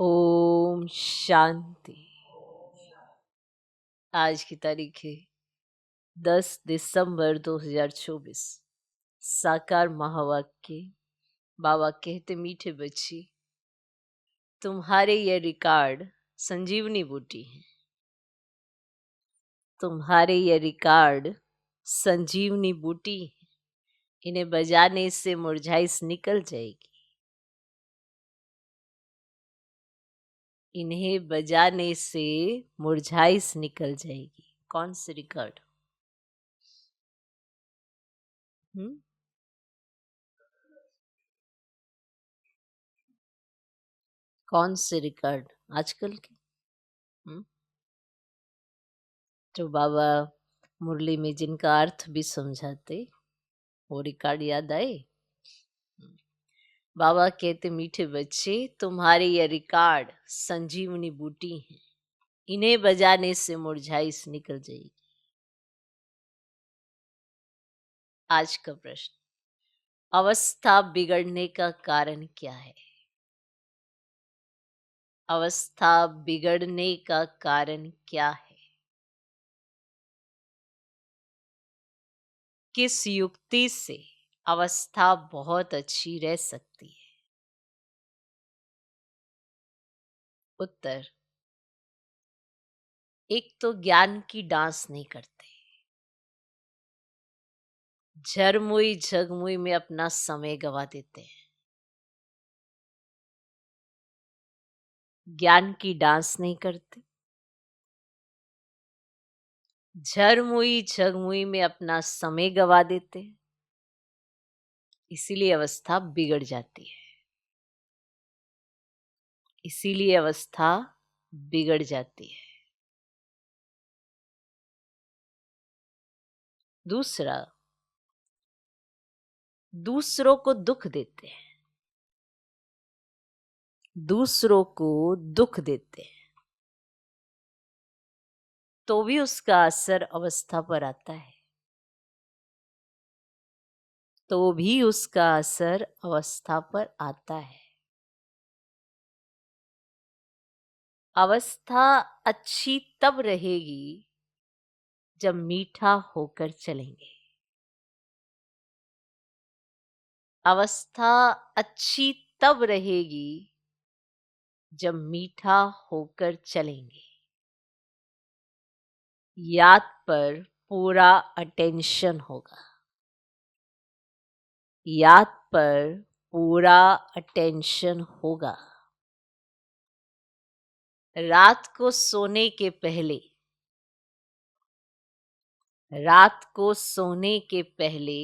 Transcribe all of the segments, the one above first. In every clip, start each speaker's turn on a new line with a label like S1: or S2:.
S1: ओम शांति। आज की तारीख है 10 दिसंबर 2024। साकार महावाक्य। बाबा कहते, मीठे बच्चे, तुम्हारे ये रिकॉर्ड संजीवनी बूटी है। तुम्हारे ये रिकॉर्ड संजीवनी बूटी है। इन्हें बजाने से मुरझाइश निकल जाएगी। इन्हें बजाने से मुरझाइश निकल जाएगी। कौन से रिकॉर्ड? कौन से रिकॉर्ड? आजकल के जो बाबा मुरली में जिनका अर्थ भी समझाते, वो रिकॉर्ड याद आए? बाबा कहते, मीठे बच्चे, तुम्हारे ये रिकॉर्ड संजीवनी बूटी है। इन्हें बजाने से मुरझाइश निकल जाएगी। आज का प्रश्न, अवस्था बिगड़ने का कारण क्या है? अवस्था बिगड़ने का कारण क्या है? किस युक्ति से अवस्था बहुत अच्छी रह सकती है? उत्तर, एक तो ज्ञान की डांस नहीं करते। झरमुई झगमुई में अपना समय गवा देते हैं। ज्ञान की डांस नहीं करते। झरमुई झगमुई में अपना समय गवा देते हैं। इसीलिए अवस्था बिगड़ जाती है। इसीलिए अवस्था बिगड़ जाती है। दूसरा, दूसरों को दुख देते हैं। दूसरों को दुख देते हैं तो भी उसका असर अवस्था पर आता है। तो भी उसका असर अवस्था पर आता है। अवस्था अच्छी तब रहेगी जब मीठा होकर चलेंगे। अवस्था अच्छी तब रहेगी जब मीठा होकर चलेंगे। याद पर पूरा अटेंशन होगा। याद पर पूरा अटेंशन होगा। रात को सोने के पहले, रात को सोने के पहले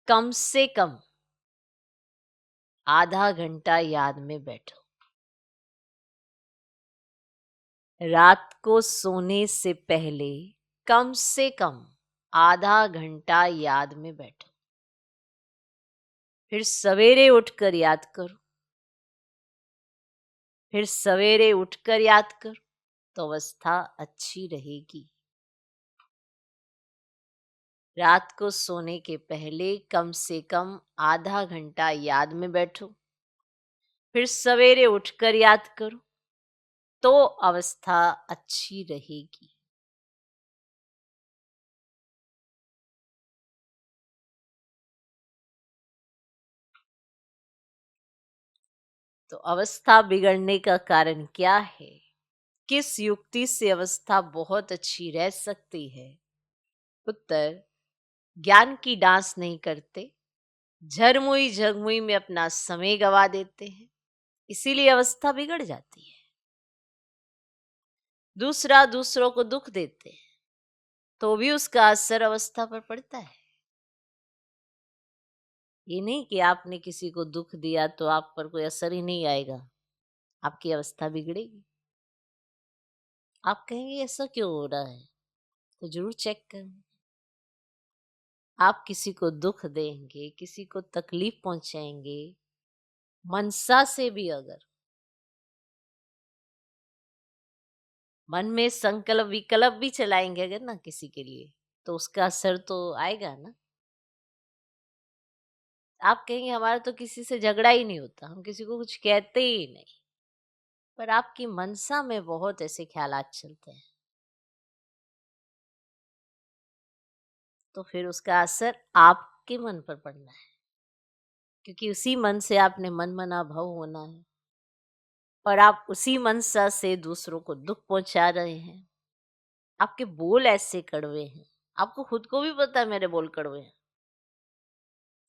S1: कम से कम आधा घंटा याद में बैठो। रात को सोने से पहले कम से कम आधा घंटा याद में बैठो। फिर सवेरे उठकर याद करो। फिर सवेरे उठकर याद करो तो अवस्था अच्छी रहेगी। रात को सोने के पहले कम से कम आधा घंटा याद में बैठो। फिर सवेरे उठकर याद करो तो अवस्था अच्छी रहेगी। तो अवस्था बिगड़ने का कारण क्या है? किस युक्ति से अवस्था बहुत अच्छी रह सकती है? उत्तर, ज्ञान की डांस नहीं करते। झरमुई झगमुई में अपना समय गवा देते हैं। इसीलिए अवस्था बिगड़ जाती है। दूसरा, दूसरों को दुख देते हैं तो भी उसका असर अवस्था पर पड़ता है। ये नहीं कि आपने किसी को दुख दिया तो आप पर कोई असर ही नहीं आएगा, आपकी अवस्था बिगड़ेगी। आप कहेंगे ऐसा क्यों हो रहा है, तो जरूर चेक करें। आप किसी को दुख देंगे, किसी को तकलीफ पहुंचाएंगे, मनसा से भी, अगर मन में संकल्प विकल्प भी चलाएंगे अगर ना किसी के लिए, तो उसका असर तो आएगा ना। आप कहेंगे हमारा तो किसी से झगड़ा ही नहीं होता, हम किसी को कुछ कहते ही नहीं। पर आपकी मनसा में बहुत ऐसे ख्यालात चलते हैं, तो फिर उसका असर आपके मन पर पड़ना है, क्योंकि उसी मन से आपने मन मना भव होना है, और आप उसी मनसा से दूसरों को दुख पहुंचा रहे हैं। आपके बोल ऐसे कड़वे हैं, आपको खुद को भी पता है मेरे बोल कड़वे हैं,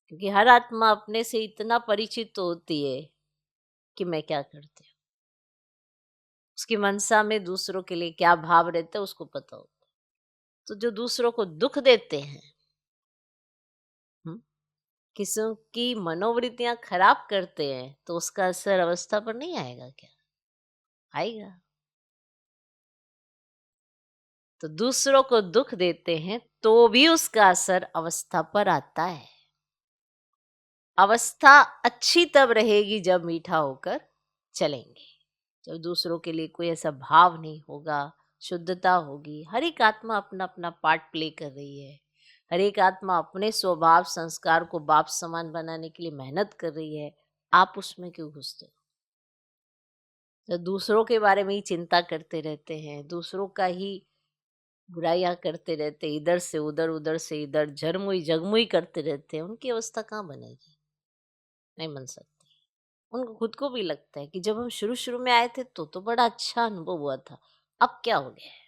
S1: क्योंकि हर आत्मा अपने से इतना परिचित तो होती है कि मैं क्या करती हूँ, उसकी मनसा में दूसरों के लिए क्या भाव रहता है उसको पता होता है। तो जो दूसरों को दुख देते हैं, हम्म, किसी की मनोवृत्तियां खराब करते हैं, तो उसका असर अवस्था पर नहीं आएगा क्या? आएगा। तो दूसरों को दुख देते हैं तो भी उसका असर अवस्था पर आता है। अवस्था अच्छी तब रहेगी जब मीठा होकर चलेंगे, जब दूसरों के लिए कोई ऐसा भाव नहीं होगा, शुद्धता होगी। हर एक आत्मा अपना अपना पार्ट प्ले कर रही है, हर एक आत्मा अपने स्वभाव संस्कार को बाप समान बनाने के लिए मेहनत कर रही है। आप उसमें क्यों घुसते हो? तो दूसरों के बारे में ही चिंता करते रहते हैं, दूसरों का ही बुराइयां करते रहते, इधर से उधर उधर से इधर झरमुई जगमुई करते रहते हैं, उनकी अवस्था कहाँ बनेगी? नहीं बन सकती। उनको खुद को भी लगता है कि जब हम शुरू शुरू में आए थे तो बड़ा अच्छा अनुभव हुआ था, अब क्या हो गया है?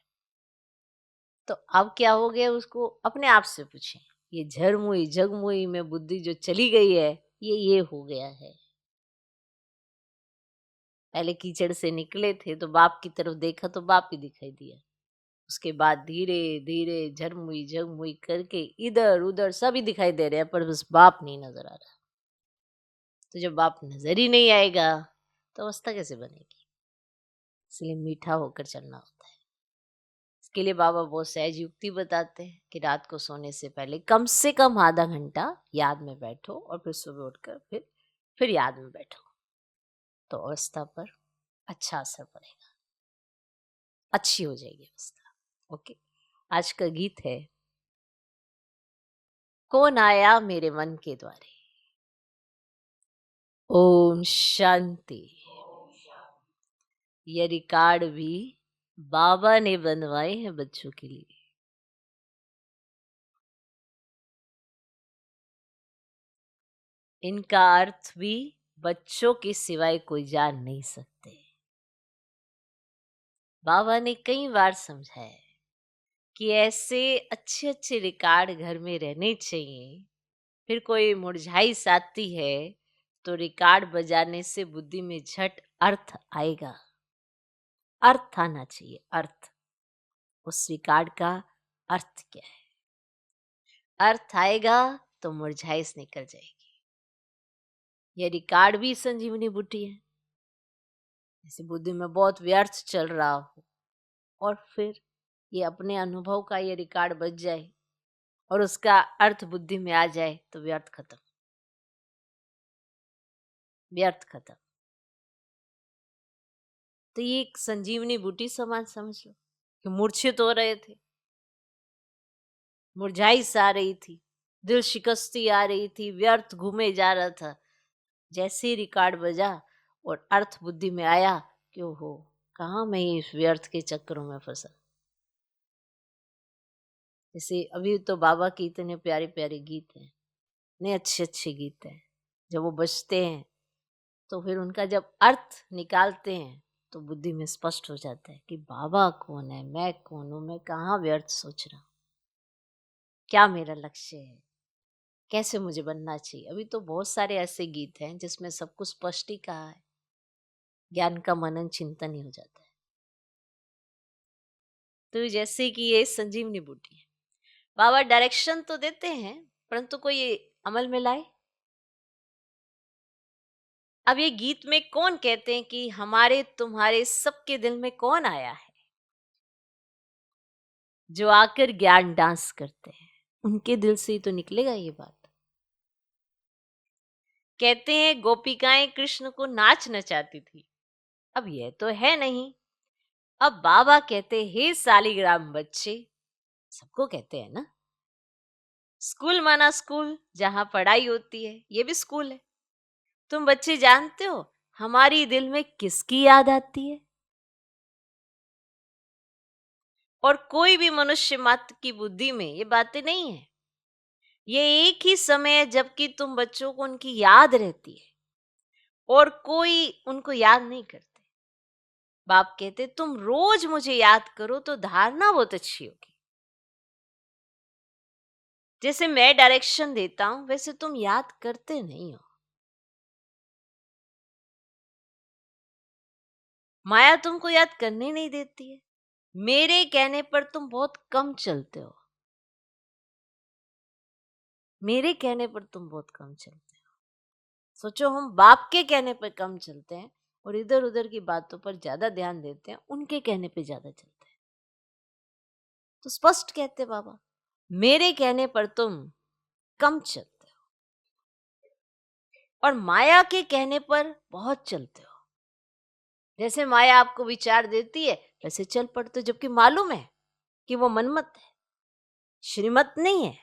S1: तो अब क्या हो गया उसको अपने आप से पूछें। ये झरमुई जगमुई में बुद्धि जो चली गई है, ये हो गया है। पहले कीचड़ से निकले थे तो बाप की तरफ देखा तो बाप ही दिखाई दिया। उसके बाद धीरे धीरे झरमुई झगमुई करके इधर उधर सभी दिखाई दे रहे हैं, पर बस बाप नहीं नजर आ रहा। तो जब बाप नजर ही नहीं आएगा तो अवस्था कैसे बनेगी? इसलिए मीठा होकर चलना होता है। इसके लिए बाबा बहुत सहज युक्ति बताते हैं कि रात को सोने से पहले कम से कम आधा घंटा याद में बैठो, और फिर सुबह उठकर फिर याद में बैठो, तो अवस्था पर अच्छा असर पड़ेगा, अच्छी हो जाएगी अवस्था। ओके। आज का गीत है, कौन आया मेरे मन के द्वारे। ओम शांति। ये रिकॉर्ड भी बाबा ने बनवाए हैं बच्चों के लिए। इनका अर्थ भी बच्चों के सिवाय कोई जान नहीं सकते। बाबा ने कई बार समझाया कि ऐसे अच्छे अच्छे रिकॉर्ड घर में रहने चाहिए। फिर कोई मुरझाइश आती है तो रिकॉर्ड बजाने से बुद्धि में झट अर्थ आएगा। अर्थ आना चाहिए, अर्थ। उस रिकॉर्ड का अर्थ क्या है? अर्थ आएगा तो मुरझाइश निकल जाएगी। ये रिकॉर्ड भी संजीवनी बूटी है। जैसे बुद्धि में बहुत व्यर्थ चल रहा हो और फिर ये अपने अनुभव का ये रिकॉर्ड बच जाए और उसका अर्थ बुद्धि में आ जाए तो व्यर्थ खत्म, व्यर्थ खत्म। तो ये एक संजीवनी बूटी समान समझ लो कि मूर्छित हो रहे थे, मुरझाइश आ रही थी, दिल शिकस्ती आ रही थी, व्यर्थ घूमे जा रहा था। जैसे ही रिकॉर्ड बजा और अर्थ बुद्धि में आया कि ओहो, कहाँ मैं इस व्यर्थ के चक्करों में फंसा। जैसे अभी तो बाबा के इतने प्यारे प्यारे गीत हैं, इतने अच्छे अच्छे गीत हैं, जब वो बजते हैं तो फिर उनका जब अर्थ निकालते हैं तो बुद्धि में स्पष्ट हो जाता है कि बाबा कौन है, मैं कौन हूं, मैं कहाँ व्यर्थ सोच रहा हूँ, क्या मेरा लक्ष्य है, कैसे मुझे बनना चाहिए। अभी तो बहुत सारे ऐसे गीत हैं जिसमें सब कुछ स्पष्ट ही कहा है, ज्ञान का मनन चिंतन ही हो जाता है। तो जैसे कि ये संजीवनी बूटी है, बाबा डायरेक्शन तो देते हैं परंतु कोई अमल में लाए। अब ये गीत में कौन कहते हैं कि हमारे तुम्हारे सबके दिल में कौन आया है, जो आकर ज्ञान डांस करते हैं, उनके दिल से ही तो निकलेगा ये बात। कहते हैं गोपिकाएं कृष्ण को नाच नचाती थी, अब यह तो है नहीं। अब बाबा कहते हे सालिग्राम बच्चे, सबको कहते हैं ना। स्कूल माना स्कूल, जहां पढ़ाई होती है, ये भी स्कूल है। तुम बच्चे जानते हो हमारी दिल में किसकी याद आती है? और कोई भी मनुष्य मात्र की बुद्धि में ये बातें नहीं है। ये एक ही समय है जबकि तुम बच्चों को उनकी याद रहती है और कोई उनको याद नहीं करते। बाप कहते तुम रोज मुझे याद करो तो धारणा बहुत अच्छी होगी। जैसे मैं डायरेक्शन देता हूं वैसे तुम याद करते नहीं हो। माया तुमको याद करने नहीं देती है। मेरे कहने पर तुम बहुत कम चलते हो। मेरे कहने पर तुम बहुत कम चलते हो। सोचो हम बाप के कहने पर कम चलते हैं और इधर उधर की बातों पर ज्यादा ध्यान देते हैं, उनके कहने पे ज्यादा चलते हैं। तो स्पष्ट कहते बाबा, मेरे कहने पर तुम कम चलते हो और माया के कहने पर बहुत चलते हो। जैसे माया आपको विचार देती है वैसे चल पड़ते हो, जबकि मालूम है कि वो मनमत है, श्रीमत नहीं है।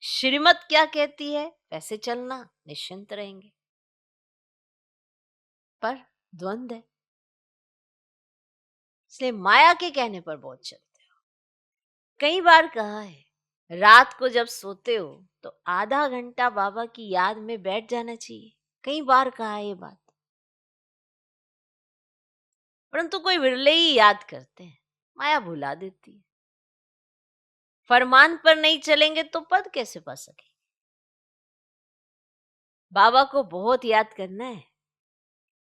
S1: श्रीमत क्या कहती है? वैसे चलना, निश्चिंत रहेंगे। पर द्वंद है, इसलिए माया के कहने पर बहुत चलते हो। कई बार कहा है रात को जब सोते हो तो आधा घंटा बाबा की याद में बैठ जाना चाहिए। कई बार कहा है ये बात, परंतु कोई विरले ही याद करते हैं। माया भुला देती है। फरमान पर नहीं चलेंगे तो पद कैसे पा सके? बाबा को बहुत याद करना है।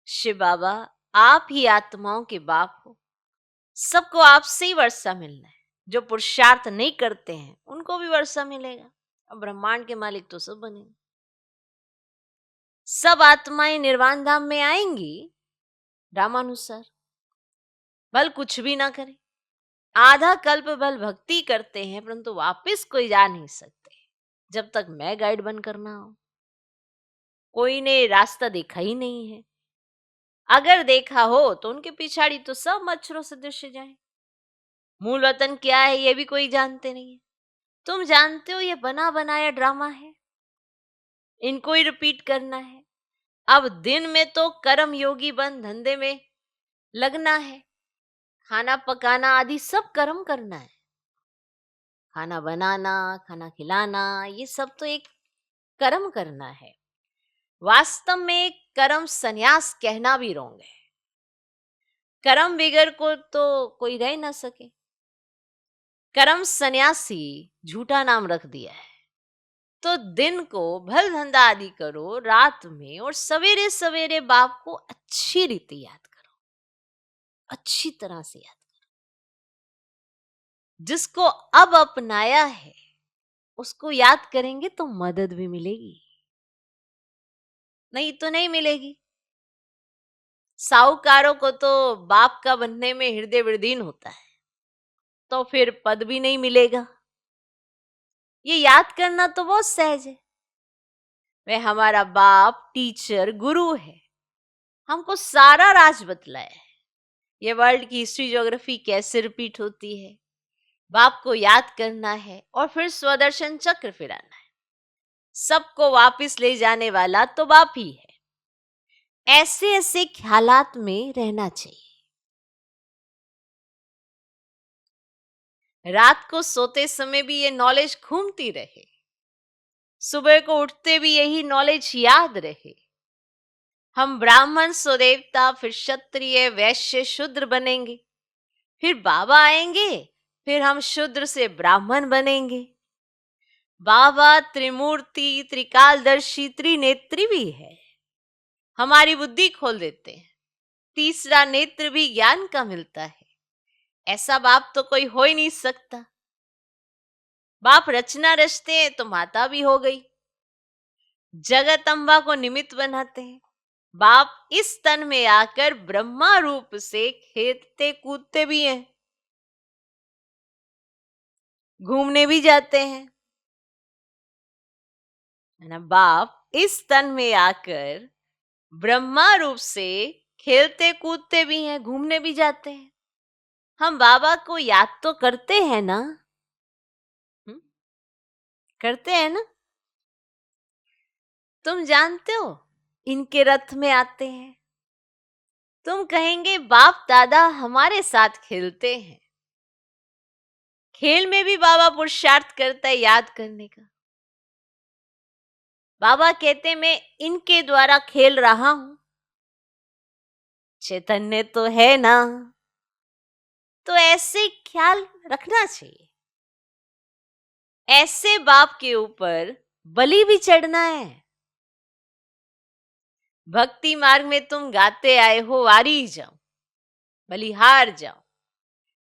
S1: शिव बाबा, आप ही आत्माओं के बाप हो, सबको आपसे ही वर्षा मिलना है। जो पुरुषार्थ नहीं करते हैं उनको भी वर्षा मिलेगा। अब ब्रह्मांड के मालिक तो सब बनेंगे। सब आत्माएं निर्वाण धाम में आएंगी रामानुसार, भल कुछ भी ना करें। आधा कल्प भल भक्ति करते हैं परंतु वापस कोई जा नहीं सकते जब तक मैं गाइड बनकर ना हो। कोई ने रास्ता देखा ही नहीं है। अगर देखा हो तो उनके पिछाड़ी तो सब मच्छरों से दृश्य जाए। मूल वतन क्या है ये भी कोई जानते नहीं है। तुम जानते हो ये बना बनाया ड्रामा है, इनको ही रिपीट करना है। अब दिन में तो कर्म योगी बन धंधे में लगना है, खाना पकाना आदि सब कर्म करना है। खाना बनाना, खाना खिलाना, ये सब तो एक कर्म करना है। वास्तव में कर्म संन्यास कहना भी रोंग है। कर्म बिगर को तो कोई रह ना सके। कर्म सन्यासी झूठा नाम रख दिया है। तो दिन को भल धंधा आदि करो, रात में और सवेरे सवेरे बाप को अच्छी रीति याद करो, अच्छी तरह से याद करो। जिसको अब अपनाया है उसको याद करेंगे तो मदद भी मिलेगी, नहीं तो नहीं मिलेगी। साहूकारों को तो बाप का बनने में हृदय विदीर्ण होता है, तो फिर पद भी नहीं मिलेगा। ये याद करना तो बहुत सहज है। वह हमारा बाप, टीचर, गुरु है। हमको सारा राज बतलाया है। ये वर्ल्ड की हिस्ट्री ज्योग्राफी कैसे रिपीट होती है, बाप को याद करना है और फिर स्वदर्शन चक्र फिराना है। सबको वापस ले जाने वाला तो बाप ही है। ऐसे ऐसे ख्यालात में रहना चाहिए। रात को सोते समय भी ये नॉलेज घूमती रहे, सुबह को उठते भी यही नॉलेज याद रहे। हम ब्राह्मण स्वदेवता, फिर क्षत्रिय, वैश्य, शूद्र बनेंगे, फिर बाबा आएंगे, फिर हम शूद्र से ब्राह्मण बनेंगे। बाबा त्रिमूर्ति, त्रिकालदर्शी, त्रिनेत्री भी है, हमारी बुद्धि खोल देते हैं। तीसरा नेत्र भी ज्ञान का मिलता है। ऐसा बाप तो कोई हो ही नहीं सकता। बाप रचना रचते हैं तो माता भी हो गई। जगत अम्बा को निमित्त बनाते हैं। बाप इस तन में आकर ब्रह्मा रूप से खेलते कूदते भी हैं, घूमने भी जाते हैं, है ना। बाप इस तन में आकर ब्रह्मा रूप से खेलते कूदते भी हैं, घूमने भी जाते हैं। हम बाबा को याद तो करते हैं ना? हुँ? करते हैं ना? तुम जानते हो इनके रथ में आते हैं, तुम कहेंगे बाप दादा हमारे साथ खेलते हैं, खेल में भी बाबा पुरुषार्थ करता है याद करने का। बाबा कहते मैं इनके द्वारा खेल रहा हूं, चैतन्य तो है ना, तो ऐसे ख्याल रखना चाहिए। ऐसे बाप के ऊपर बलि भी चढ़ना है। भक्ति मार्ग में तुम गाते आए हो वारी जाओ, बलिहार जाओ।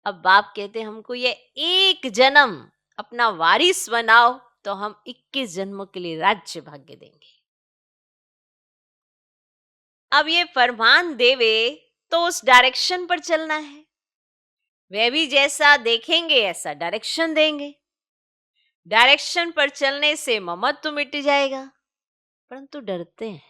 S1: अब बाप कहते हमको ये एक जन्म अपना वारिस बनाओ, तो हम 21 जन्मों के लिए राज्य भाग्य देंगे। अब ये फरमान देवे तो उस डायरेक्शन पर चलना है। वे भी जैसा देखेंगे ऐसा डायरेक्शन देंगे। डायरेक्शन पर चलने से ममत्व तो मिट जाएगा, परंतु डरते हैं,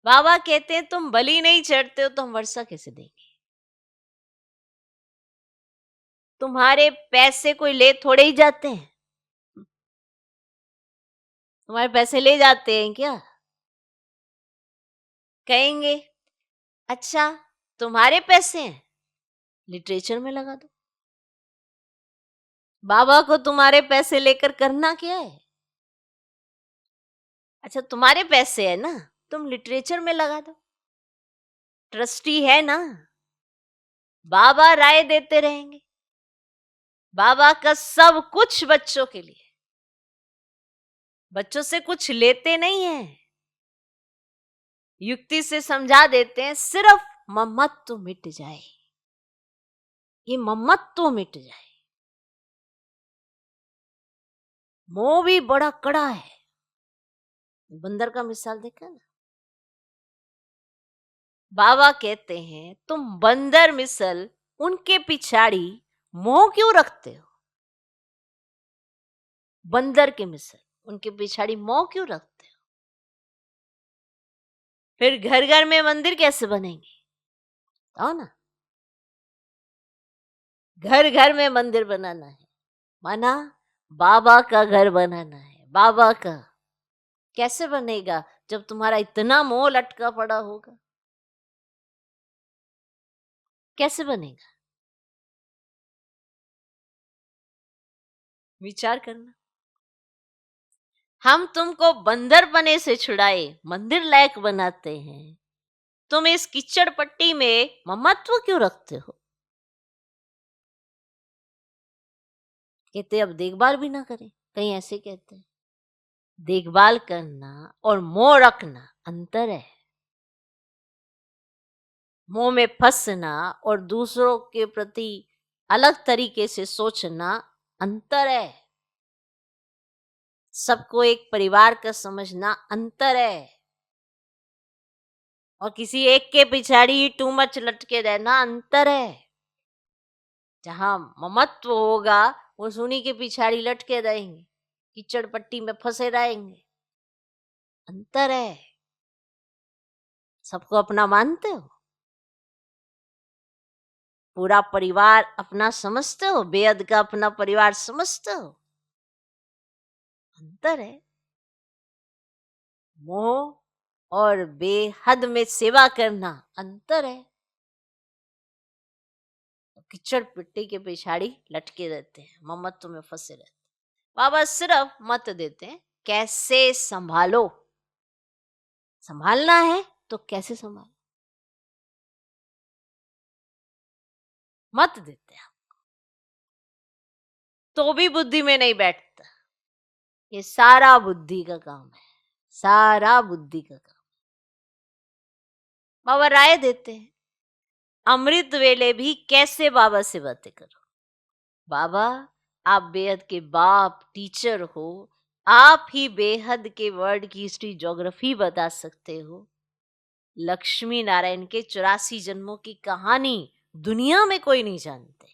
S1: बाबा कहते हैं तुम बलि नहीं चढ़ते हो तो हम वर्षा कैसे देंगे? तुम्हारे पैसे कोई ले थोड़े ही जाते हैं। तुम्हारे पैसे ले जाते हैं क्या? कहेंगे अच्छा तुम्हारे पैसे हैं, लिटरेचर में लगा दो। बाबा को तुम्हारे पैसे लेकर करना क्या है? अच्छा तुम्हारे पैसे है ना, तुम लिटरेचर में लगा दो। ट्रस्टी है ना, बाबा राय देते रहेंगे। बाबा का सब कुछ बच्चों के लिए, बच्चों से कुछ लेते नहीं है, युक्ति से समझा देते हैं, सिर्फ ममत्व मिट जाए, ये ममत्व मिट जाए। मोह भी बड़ा कड़ा है। बंदर का मिसाल देखा ना, बाबा कहते हैं तुम बंदर मिसल उनके पिछाड़ी मोह क्यों रखते हो? बंदर के मिसल उनके पिछाड़ी मोह क्यों रखते हो? फिर घर घर में मंदिर कैसे बनेंगे? आओ ना, घर घर में मंदिर बनाना है, माना बाबा का घर बनाना है। बाबा का कैसे बनेगा जब तुम्हारा इतना मोह लटका पड़ा होगा? कैसे बनेगा? विचार करना। हम तुमको बंदर बने से छुड़ाए मंदिर लायक बनाते हैं, तुम इस कीचड़ पट्टी में ममत्व क्यों रखते हो? कहते अब देखभाल भी ना करें, कहीं ऐसे कहते हैं। देखभाल करना और मोह रखना अंतर है। मोह में फंसना और दूसरों के प्रति अलग तरीके से सोचना अंतर है। सबको एक परिवार का समझना अंतर है, और किसी एक के पिछाड़ी टू मच लटके रहना अंतर है। जहां ममत्व होगा वो सुनी के पिछाड़ी लटके रहेंगे, कीचड़ पट्टी में फंसे रहेंगे। अंतर है। सबको अपना मानते हो, पूरा परिवार अपना समझते हो, बेहद का अपना परिवार समझते हो। अंतर है। मोह और बेहद में सेवा करना अंतर है। कीचड़ पिट्टी के पिछाड़ी लटके रहते हैं, ममत्व में फंसे रहते हैं। बाबा सिर्फ मत देते हैं कैसे संभालो। संभालना है तो कैसे संभालो, मत देते हैं। तो भी बुद्धि में नहीं बैठता। ये सारा बुद्धि का काम है, सारा बुद्धि का काम। बाबा राय देते हैं अमृत वेले भी कैसे बाबा से बातें करो। बाबा आप बेहद के बाप टीचर हो, आप ही बेहद के वर्ड की हिस्ट्री ज्योग्राफी बता सकते हो। लक्ष्मी नारायण के 84 जन्मों की कहानी दुनिया में कोई नहीं जानते।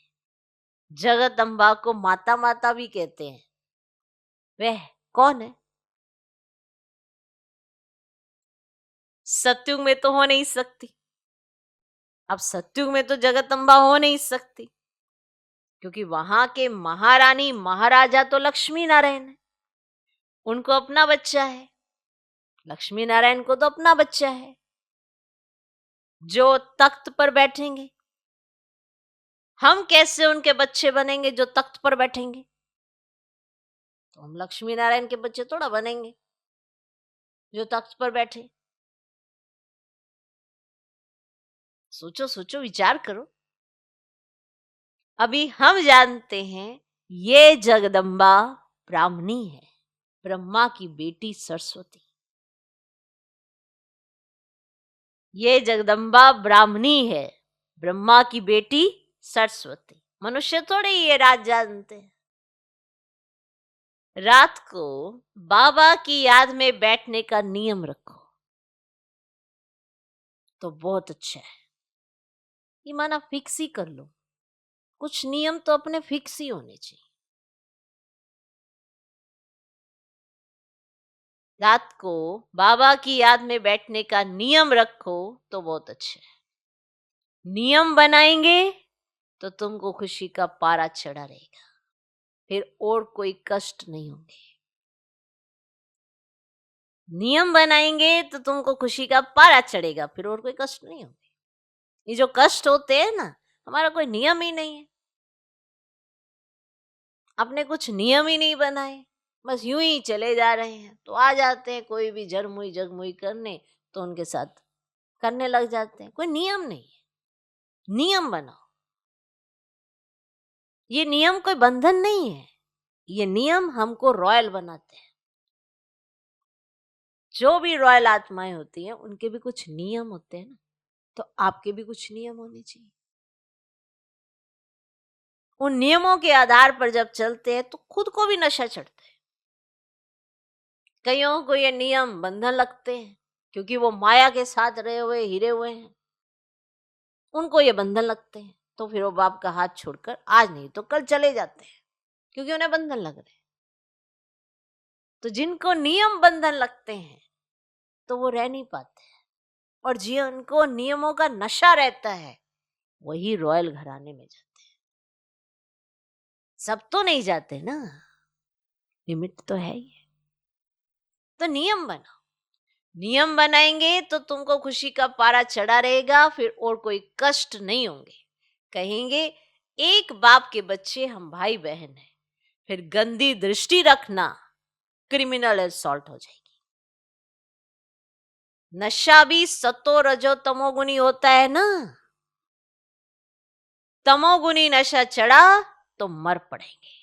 S1: जगत अम्बा को माता माता भी कहते हैं, वह कौन है? सत्युग में तो हो नहीं सकती। अब सत्युग में तो जगत अम्बा हो नहीं सकती, क्योंकि वहां के महारानी महाराजा तो लक्ष्मी नारायण है, उनको अपना बच्चा है। लक्ष्मी नारायण को तो अपना बच्चा है जो तख्त पर बैठेंगे। हम कैसे उनके बच्चे बनेंगे जो तख्त पर बैठेंगे? तो हम लक्ष्मी नारायण के बच्चे थोड़ा बनेंगे जो तख्त पर बैठे। सोचो सोचो, विचार करो। अभी हम जानते हैं ये जगदम्बा ब्राह्मणी है, ब्रह्मा की बेटी सरस्वती। ये जगदम्बा ब्राह्मणी है, ब्रह्मा की बेटी सरस्वती। मनुष्य थोड़े ही ये राज जानते हैं। रात को बाबा की याद में बैठने का नियम रखो तो बहुत अच्छा है। ये माना फिक्स ही कर लो, कुछ नियम तो अपने फिक्स ही होने चाहिए। रात को बाबा की याद में बैठने का नियम रखो तो बहुत अच्छा है। नियम बनाएंगे तो तुमको खुशी का पारा चढ़ा रहेगा, फिर और कोई कष्ट नहीं होंगे। नियम बनाएंगे तो तुमको खुशी का पारा चढ़ेगा, फिर और कोई कष्ट नहीं होंगे। ये जो कष्ट होते हैं ना, हमारा कोई नियम ही नहीं है। आपने कुछ नियम ही नहीं बनाए, बस यूं ही चले जा रहे हैं, तो आ जाते हैं कोई भी जरमुई जगमुई करने, तो उनके साथ करने लग जाते हैं। कोई नियम नहीं है। नियम बनाओ। ये नियम कोई बंधन नहीं है, ये नियम हमको रॉयल बनाते हैं। जो भी रॉयल आत्माएं होती हैं उनके भी कुछ नियम होते हैं ना, तो आपके भी कुछ नियम होने चाहिए। उन नियमों के आधार पर जब चलते हैं तो खुद को भी नशा चढ़ता है। कईयों को ये नियम बंधन लगते हैं क्योंकि वो माया के साथ रहे हुए हिरे हुए हैं, उनको ये बंधन लगते हैं। तो फिर वो बाप का हाथ छोड़कर आज नहीं तो कल चले जाते हैं क्योंकि उन्हें बंधन लग रहे हैं। तो जिनको नियम बंधन लगते हैं तो वो रह नहीं पाते हैं, और जिनको नियमों का नशा रहता है वही रॉयल घराने में जाते हैं। सब तो नहीं जाते ना, लिमिट तो है ही। तो नियम बनाओ। नियम बनाएंगे तो तुमको खुशी का पारा चढ़ा रहेगा, फिर और कोई कष्ट नहीं होंगे। कहेंगे एक बाप के बच्चे हम भाई बहन हैं, फिर गंदी दृष्टि रखना क्रिमिनल असॉल्ट हो जाएगी। नशा भी सतो रजो तमोगुनी होता है ना। तमोगुनी नशा चढ़ा तो मर पड़ेंगे।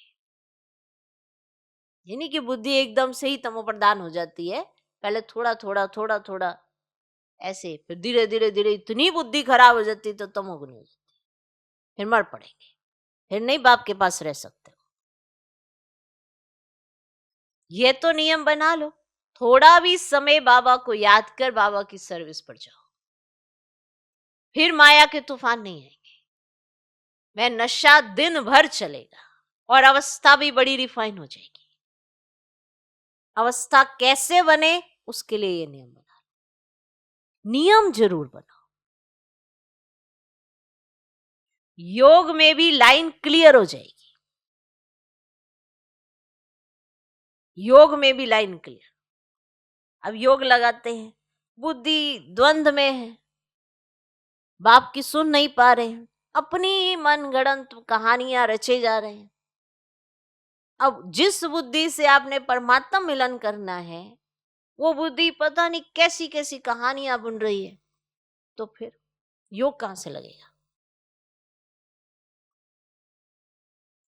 S1: यानी कि बुद्धि एकदम से ही तमो प्रधान हो जाती है, पहले थोड़ा थोड़ा थोड़ा थोड़ा ऐसे, फिर धीरे धीरे धीरे इतनी बुद्धि खराब हो जाती तो तमोगुनी हो जाती, फिर मर पड़ेंगे, फिर नहीं बाप के पास रह सकते। ये तो नियम बना लो, थोड़ा भी समय बाबा को याद कर बाबा की सर्विस पर जाओ, फिर माया के तूफान नहीं आएंगे। वह नशा दिन भर चलेगा और अवस्था भी बड़ी रिफाइन हो जाएगी। अवस्था कैसे बने उसके लिए ये नियम बना लो। नियम जरूर बनाओ। योग में भी लाइन क्लियर हो जाएगी। योग में भी लाइन क्लियर। अब योग लगाते हैं, बुद्धि द्वंद्व में है, बाप की सुन नहीं पा रहे हैं, अपनी मनगढ़ंत कहानियां रचे जा रहे हैं। अब जिस बुद्धि से आपने परमात्मा मिलन करना है वो बुद्धि पता नहीं कैसी कैसी कहानियां बुन रही है, तो फिर योग कहां से लगेगा?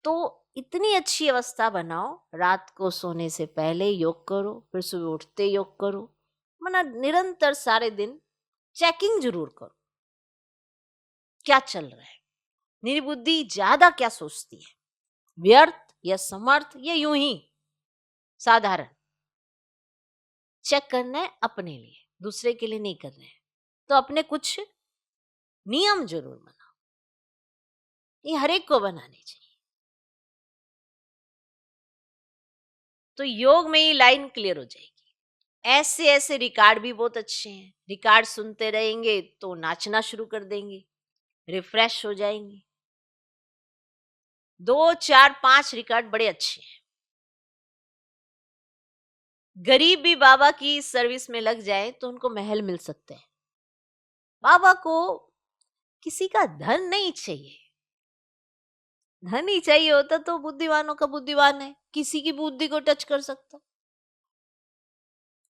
S1: तो इतनी अच्छी अवस्था बनाओ, रात को सोने से पहले योग करो, फिर सुबह उठते योग करो, मना निरंतर सारे दिन चेकिंग जरूर करो क्या चल रहा है, मेरी बुद्धि ज्यादा क्या सोचती है, व्यर्थ या समर्थ या यूं ही साधारण। चेक करना है अपने लिए, दूसरे के लिए नहीं करना है। तो अपने कुछ नियम जरूर बनाओ, ये हर एक को बनाने चाहिए। तो योग में ही लाइन क्लियर हो जाएगी। ऐसे ऐसे रिकॉर्ड भी बहुत अच्छे हैं, रिकॉर्ड सुनते रहेंगे तो नाचना शुरू कर देंगे, रिफ्रेश हो जाएंगे। 2 4 5 रिकॉर्ड बड़े अच्छे हैं। गरीब भी बाबा की सर्विस में लग जाए तो उनको महल मिल सकते हैं। बाबा को किसी का धन नहीं चाहिए। धन ही चाहिए होता तो बुद्धिमानों का बुद्धिमान है, किसी की बुद्धि को टच कर सकता।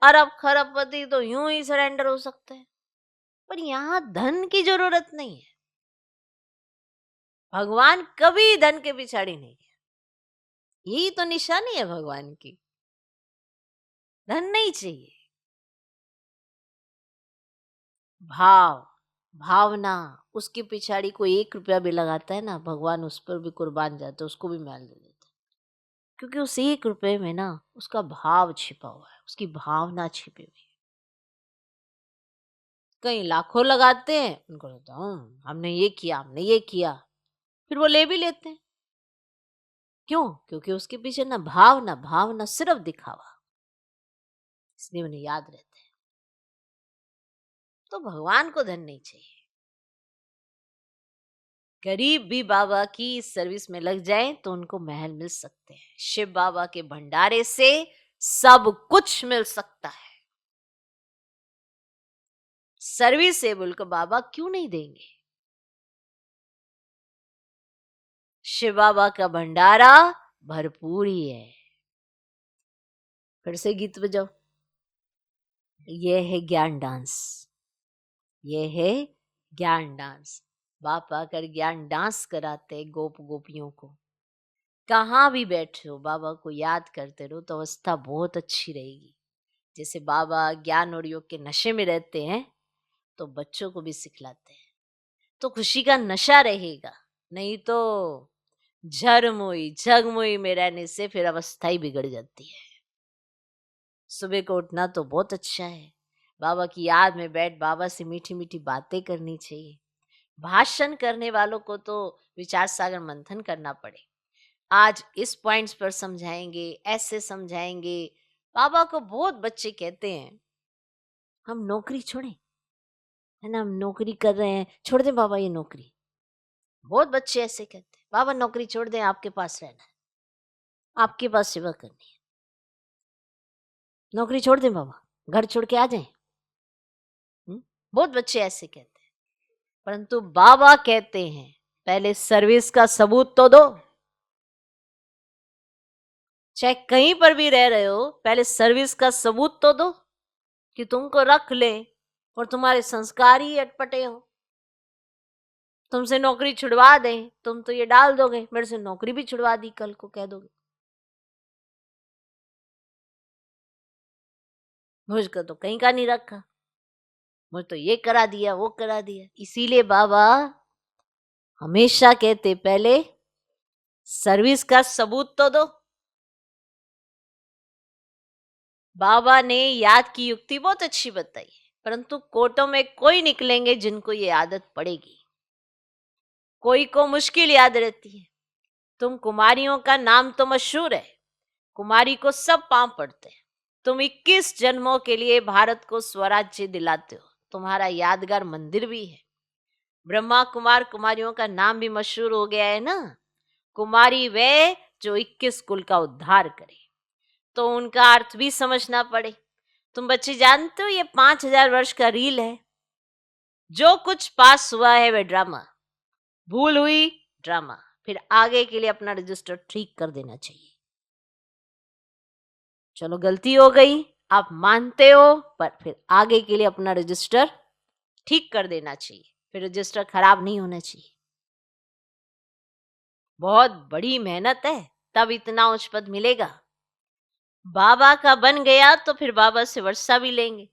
S1: अरब खरबपति तो यूं ही सरेंडर हो सकते हैं, पर यहां धन की जरूरत नहीं है। भगवान कभी धन के पिछाड़ी नहीं गया। यही तो निशानी है भगवान की। धन नहीं चाहिए। भाव, भावना, उसके पिछाड़ी कोई 1 रुपया भी लगाता है ना, भगवान उस पर भी कुर्बान जाते, उसको भी महल दे देते। क्योंकि उस 1 रुपये में ना उसका भाव छिपा हुआ है, उसकी भावना छिपी हुई है। कई लाखों लगाते हैं, उनको लगता है हमने ये किया, हमने ये किया, फिर वो ले भी लेते हैं। क्यों? क्योंकि उसके पीछे ना भावना, भावना सिर्फ दिखावा, इसलिए उन्हें याद रहते हैं। तो भगवान को धन नहीं चाहिए। गरीब भी बाबा की सर्विस में लग जाएं तो उनको महल मिल सकते हैं। शिव बाबा के भंडारे से सब कुछ मिल सकता है। सर्विसेबल को बाबा क्यों नहीं देंगे? शिव बाबा का भंडारा भरपूर ही है। फिर से गीत बजाओ। ये है ज्ञान डांस, ये है ज्ञान डांस। बाप आकर ज्ञान डांस कराते गोप गोपियों को। कहाँ भी बैठे हो बाबा को याद करते रहो तो अवस्था बहुत अच्छी रहेगी। जैसे बाबा ज्ञान और योग के नशे में रहते हैं तो बच्चों को भी सिखलाते हैं, तो खुशी का नशा रहेगा। नहीं तो झरमुई झगमुई में रहने से फिर अवस्था ही बिगड़ जाती है। सुबह को उठना तो बहुत अच्छा है, बाबा की याद में बैठ बाबा से मीठी मीठी बातें करनी चाहिए। भाषण करने वालों को तो विचार सागर मंथन करना पड़े, आज इस पॉइंट्स पर समझाएंगे, ऐसे समझाएंगे। बाबा को बहुत बच्चे कहते हैं हम नौकरी छोड़ें, है ना, हम नौकरी कर रहे हैं, छोड़ दें बाबा ये नौकरी। बहुत बच्चे ऐसे कहते हैं बाबा नौकरी छोड़ दें, आपके पास रहना है, आपके पास सेवा करनी है, नौकरी छोड़ दें बाबा, घर छोड़ के आ जाएं। बहुत बच्चे ऐसे कहते हैं, परंतु बाबा कहते हैं पहले सर्विस का सबूत तो दो। चाहे कहीं पर भी रह रहे हो, पहले सर्विस का सबूत तो दो कि तुमको रख ले और तुम्हारे संस्कार ही अटपटे हो। तुमसे नौकरी छुड़वा दें, तुम तो ये डाल दोगे मेरे से नौकरी भी छुड़वा दी, कल को कह दोगे मुझको तो कहीं का नहीं रखा, मुझे तो ये करा दिया वो करा दिया। इसीलिए बाबा हमेशा कहते पहले सर्विस का सबूत तो दो। बाबा ने याद की युक्ति बहुत अच्छी बताई है, परंतु कोटों में कोई निकलेंगे जिनको ये आदत पड़ेगी, कोई को मुश्किल याद रहती है। तुम कुमारियों का नाम तो मशहूर है, कुमारी को सब पांव पड़ते हैं। तुम 21 जन्मों के लिए भारत को स्वराज्य दिलाते हो, तुम्हारा यादगार मंदिर भी है। ब्रह्मा कुमार कुमारियों का नाम भी मशहूर हो गया है ना। कुमारी वे जो 21 कुल का उद्धार करे, तो उनका अर्थ भी समझना पड़े। तुम बच्चे जानते हो ये 5000 वर्ष का रील है। जो कुछ पास हुआ है वह ड्रामा, भूल हुई ड्रामा, फिर आगे के लिए अपना रजिस्टर ठीक कर देना चाहिए। चलो गलती हो गई आप मानते हो, पर फिर आगे के लिए अपना रजिस्टर ठीक कर देना चाहिए, फिर रजिस्टर खराब नहीं होना चाहिए। बहुत बड़ी मेहनत है तब इतना उच्च पद मिलेगा। बाबा का बन गया तो फिर बाबा से वर्षा भी लेंगे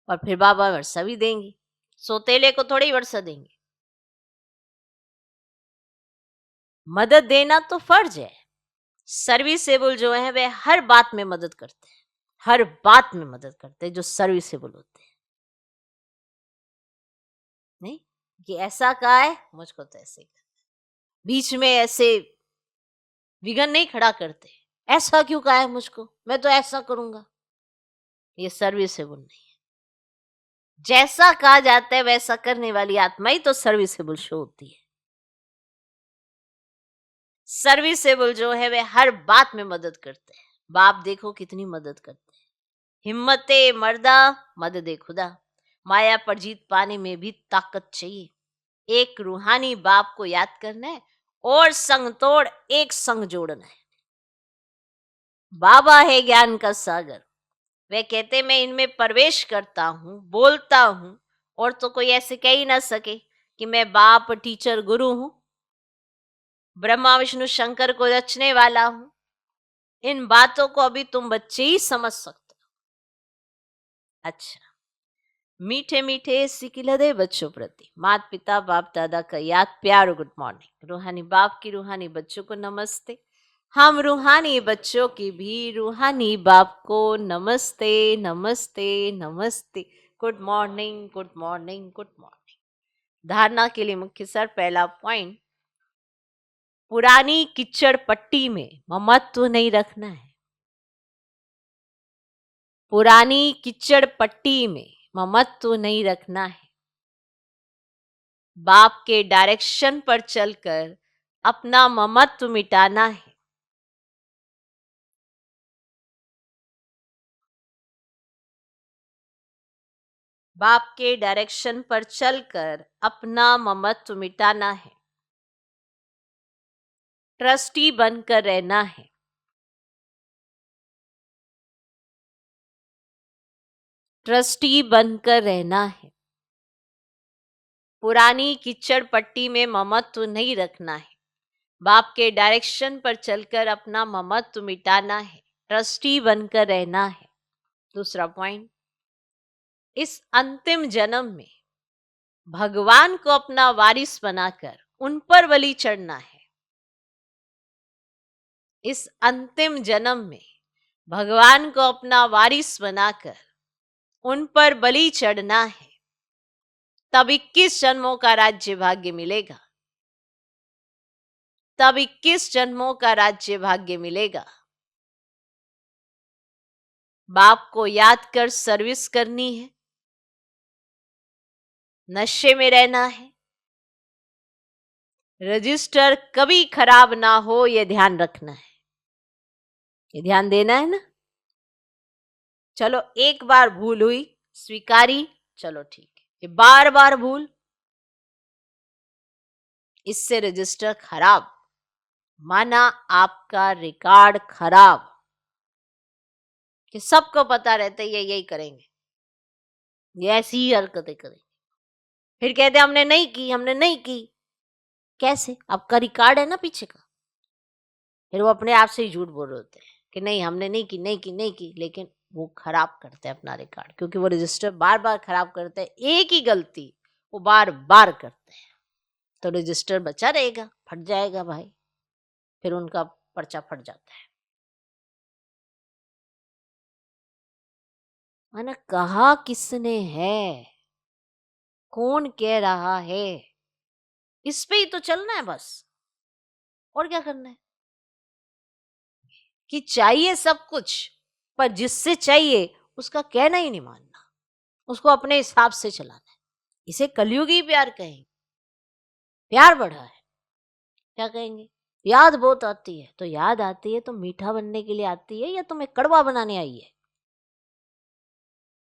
S1: और फिर बाबा वर्षा भी देंगे, सोतेले को थोड़ी वर्षा देंगे। मदद देना तो फर्ज है। सर्विसेबल जो है वे हर बात में मदद करते हैं, हर बात में मदद करते हैं जो सर्विसेबल होते हैं। नहीं कि ऐसा कहा है मुझको तो ऐसे कर, बीच में ऐसे विघन नहीं खड़ा करते, ऐसा क्यों कहा है मुझको, मैं तो ऐसा करूंगा। ये सर्विसेबल नहीं है। जैसा कहा जाता है वैसा करने वाली आत्मा ही तो सर्विसेबल शो होती है। सर्विसेबल जो है वे हर बात में मदद करते हैं, बाप देखो कितनी मदद करते हैं। हिम्मते मर्दा मददे खुदा, माया पर जीत पाने में भी ताकत चाहिए। एक रूहानी बाप को याद करना है और संग तोड़ एक संग जोड़ना है। बाबा है ज्ञान का सागर, वे कहते मैं इनमें प्रवेश करता हूँ, बोलता हूँ, और तो कोई ऐसे कह ही ना सके कि मैं बाप टीचर गुरु हूं, ब्रह्मा विष्णु शंकर को रचने वाला हूं। इन बातों को अभी तुम बच्चे ही समझ सकते हो। अच्छा, मीठे मीठे सिकिलदे बच्चों प्रति माता पिता बाप दादा का याद प्यार, गुड मॉर्निंग। रूहानी बाप की रूहानी बच्चों को नमस्ते। हम रूहानी बच्चों की भी रूहानी बाप को नमस्ते नमस्ते नमस्ते। Good morning good morning good morning. धारणा के लिए मुख्य सर, पहला पॉइंट, पुरानी कीचड़ पट्टी में ममत्व नहीं रखना है। पुरानी कीचड़ पट्टी में ममत्व नहीं रखना है। बाप के डायरेक्शन पर चलकर अपना ममत्व मिटाना है। बाप के डायरेक्शन पर चलकर अपना ममत्व मिटाना है। ट्रस्टी बनकर रहना है। ट्रस्टी बनकर रहना है। पुरानी कीचड़ पट्टी में ममत्व नहीं रखना है। बाप के डायरेक्शन पर चलकर अपना ममत्व मिटाना है। ट्रस्टी बनकर रहना है। दूसरा पॉइंट, इस अंतिम जन्म में भगवान को अपना वारिस बनाकर उन पर बलि चढ़ना है। इस अंतिम जन्म में भगवान को अपना वारिस बनाकर उन पर बलि चढ़ना है। तब 21 जन्मों का राज्य भाग्य मिलेगा। तब 21 जन्मों का राज्य भाग्य मिलेगा। बाप को याद कर सर्विस करनी है। नशे में रहना है। रजिस्टर कभी खराब ना हो, यह ध्यान रखना है। ये ध्यान देना है ना। चलो एक बार भूल हुई, स्वीकारी, चलो ठीक है। ये बार बार भूल, इससे रजिस्टर खराब, माना आपका रिकॉर्ड खराब, कि सबको पता रहता है ये यही करेंगे, ये ऐसी ही हरकतें करेंगे। फिर कहते हमने नहीं की, हमने नहीं की। कैसे? आपका रिकॉर्ड है ना पीछे का। फिर वो अपने आप से ही झूठ बोल रहे होते हैं कि नहीं हमने नहीं की, नहीं की, नहीं की, लेकिन वो खराब करते हैं अपना रिकॉर्ड, क्योंकि वो रजिस्टर बार बार खराब करते हैं। एक ही गलती वो बार बार करते हैं, तो रजिस्टर बचा रहेगा, फट जाएगा भाई, फिर उनका पर्चा फट जाता है। मैंने कहा किसने है, कौन कह रहा है, इस पे ही तो चलना है बस, और क्या करना है। कि चाहिए सब कुछ, पर जिससे चाहिए उसका कहना ही नहीं मानना, उसको अपने हिसाब से चलाना है। इसे कलयुगी प्यार कहेंगे। प्यार बढ़ा है, क्या कहेंगे? याद बहुत आती है, तो याद आती है तो मीठा बनने के लिए आती है या तुम्हें कड़वा बनाने आई है?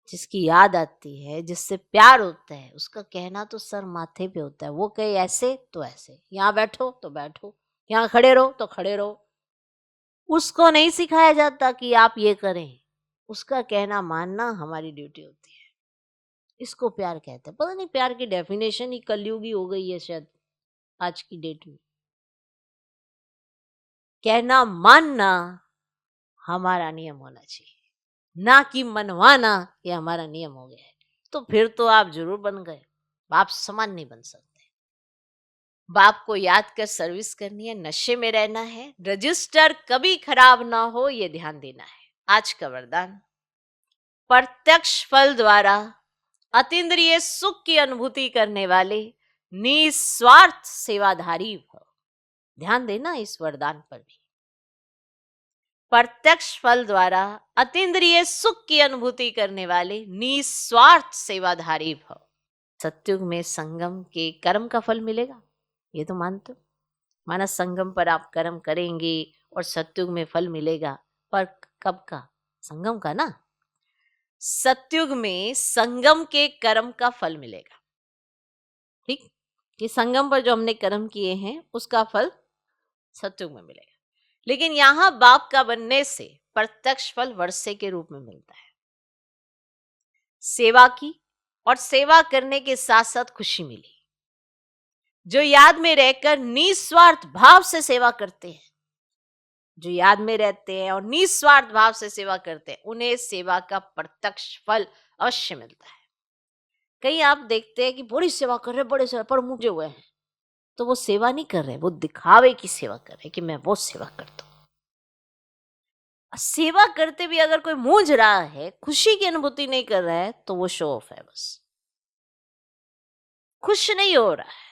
S1: जिसकी याद आती है, जिससे प्यार होता है, उसका कहना तो सर माथे पे होता है। वो कहे ऐसे तो ऐसे, यहाँ बैठो तो बैठो, यहाँ खड़े रहो तो खड़े रहो। उसको नहीं सिखाया जाता कि आप ये करें, उसका कहना मानना हमारी ड्यूटी होती है। इसको प्यार कहते हैं। पता नहीं प्यार की डेफिनेशन ही कलयुगी हो गई है शायद आज की डेट में। कहना मानना हमारा नियम होना चाहिए, ना कि मनवाना ये हमारा नियम हो गया है। तो फिर तो आप जरूर बन गए, बाप समान नहीं बन सकते। बाप को याद कर सर्विस करनी है, नशे में रहना है, रजिस्टर कभी खराब ना हो ये ध्यान देना है। आज का वरदान, प्रत्यक्ष फल द्वारा अतीन्द्रिय सुख की अनुभूति करने वाले निस्वार्थ सेवाधारी भव। ध्यान देना इस वरदान पर भी। प्रत्यक्ष फल द्वारा अतीन्द्रिय सुख की अनुभूति करने वाले निस्वार्थ सेवाधारी भव। सत्युग में संगम के कर्म का फल मिलेगा, ये तो मानते हो। माना संगम पर आप कर्म करेंगे और सत्युग में फल मिलेगा, पर कब का? संगम का ना। सतयुग में संगम के कर्म का फल मिलेगा। ठीक, कि संगम पर जो हमने कर्म किए हैं उसका फल सतयुग में मिलेगा। लेकिन यहां बाप का बनने से प्रत्यक्ष फल वर्षे के रूप में मिलता है। सेवा की और सेवा करने के साथ साथ खुशी मिली। जो याद में रहकर निस्वार्थ भाव से सेवा करते हैं, जो याद में रहते हैं और निस्वार्थ भाव से सेवा करते हैं, उन्हें सेवा का प्रत्यक्ष फल अवश्य मिलता है। कहीं आप देखते हैं कि बड़ी सेवा कर रहे, बड़े सेवा पर मुझे हुए हैं, तो वो सेवा नहीं कर रहे, वो दिखावे की सेवा कर रहे कि मैं वो सेवा करता हूं। सेवा करते भी अगर कोई मूंझ रहा है, खुशी की अनुभूति नहीं कर रहा है, तो वो शो ऑफ है, बस खुश नहीं हो रहा है।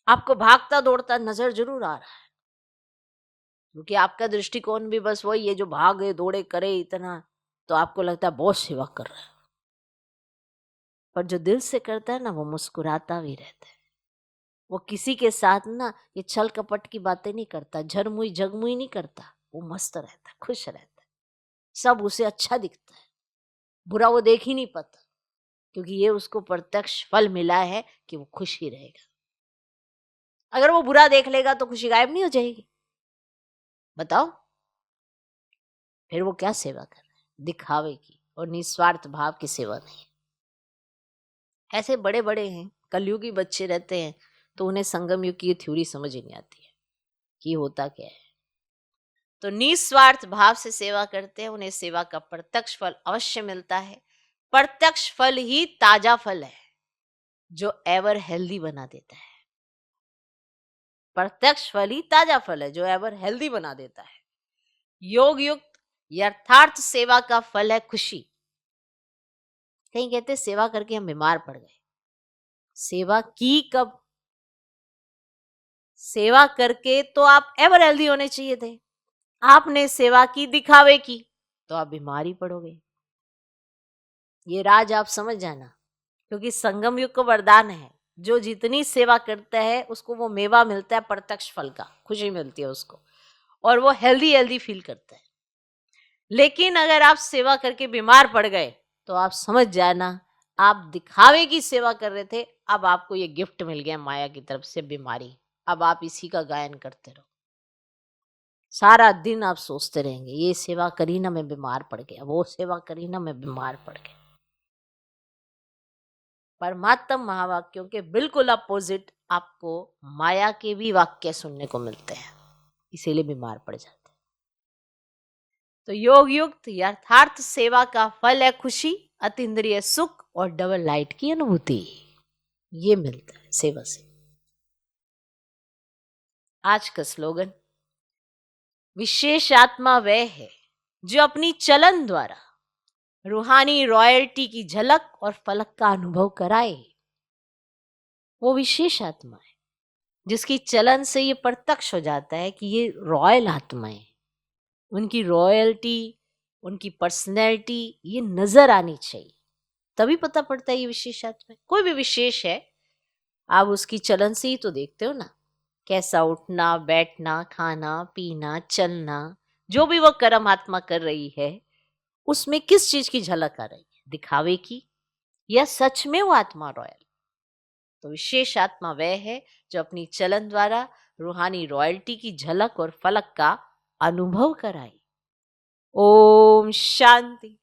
S1: आपको भागता दौड़ता नजर जरूर आ रहा है, क्योंकि आपका दृष्टिकोण भी बस वही है, जो भागे दौड़े करे इतना, तो आपको लगता है बहुत सेवा कर रहा है। पर जो दिल से करता है ना, वो मुस्कुराता भी रहता है। वो किसी के साथ ना ये छल कपट की बातें नहीं करता, झरमुई जगमुई नहीं करता, वो मस्त रहता है, खुश रहता है, सब उसे अच्छा दिखता है, बुरा वो देख ही नहीं पाता, क्योंकि ये उसको प्रत्यक्ष फल मिला है कि वो खुश ही रहेगा। अगर वो बुरा देख लेगा तो खुशी गायब नहीं हो जाएगी? बताओ, फिर वो क्या सेवा कर रहा है? दिखावे की और निस्वार्थ भाव की सेवा नहीं। ऐसे बड़े बड़े हैं, कलयुगी बच्चे रहते हैं, तो उन्हें संगम युग की थ्योरी समझ ही नहीं आती है कि होता क्या है। तो निस्वार्थ भाव से सेवा करते हैं, उन्हें सेवा का प्रत्यक्ष फल अवश्य मिलता है। प्रत्यक्ष फल ही ताजा फल है जो एवर हेल्दी बना देता है। प्रत्यक्ष फल ही ताजा फल है जो एवर हेल्दी बना देता है। योग युक्त यथार्थ सेवा का फल है खुशी। कहीं कहते सेवा करके हम बीमार पड़ गए। सेवा की कब? सेवा करके तो आप एवर हेल्दी होने चाहिए थे। आपने सेवा की दिखावे की, तो आप बीमार ही पड़ोगे। ये राज आप समझ जाना, क्योंकि संगम युग को वरदान है, जो जितनी सेवा करता है उसको वो मेवा मिलता है प्रत्यक्ष फल का, खुशी मिलती है उसको, और वो हेल्दी हेल्दी फील करता है। लेकिन अगर आप सेवा करके बीमार पड़ गए, तो आप समझ जाना आप दिखावे की सेवा कर रहे थे, अब आपको ये गिफ्ट मिल गया माया की तरफ से, बीमारी। अब आप इसी का गायन करते रहो, सारा दिन आप सोचते रहेंगे, ये सेवा करी ना मैं बीमार पड़ गया, वो सेवा करी ना मैं बीमार पड़ गया। परमात्म महावाक्यों के बिल्कुल अपोजिट आपको माया के भी वाक्य सुनने को मिलते हैं, इसीलिए बीमार पड़ जाते हैं। तो योग युक्त यथार्थ सेवा का फल है खुशी, अतीन्द्रिय सुख और डबल लाइट की अनुभूति। ये मिलता है सेवा से। आज का स्लोगन, विशेष आत्मा वह है जो अपनी चलन द्वारा रूहानी रॉयल्टी की झलक और फलक का अनुभव कराए। वो विशेष आत्मा है जिसकी चलन से ये प्रत्यक्ष हो जाता है कि ये रॉयल आत्मा है। उनकी रॉयल्टी, उनकी पर्सनैलिटी ये नजर आनी चाहिए, तभी पता पड़ता है ये विशेष आत्मा है। कोई भी विशेष है, आप उसकी चलन से ही तो देखते हो ना, कैसा उठना बैठना खाना पीना चलना, जो भी वो कर्म आत्मा कर रही है, उसमें किस चीज की झलक आ रही है, दिखावे की या सच में वो आत्मा रॉयल? तो विशेष आत्मा वह है जो अपनी चलन द्वारा रूहानी रॉयल्टी की झलक और फलक का अनुभव कराए। ओम शांति।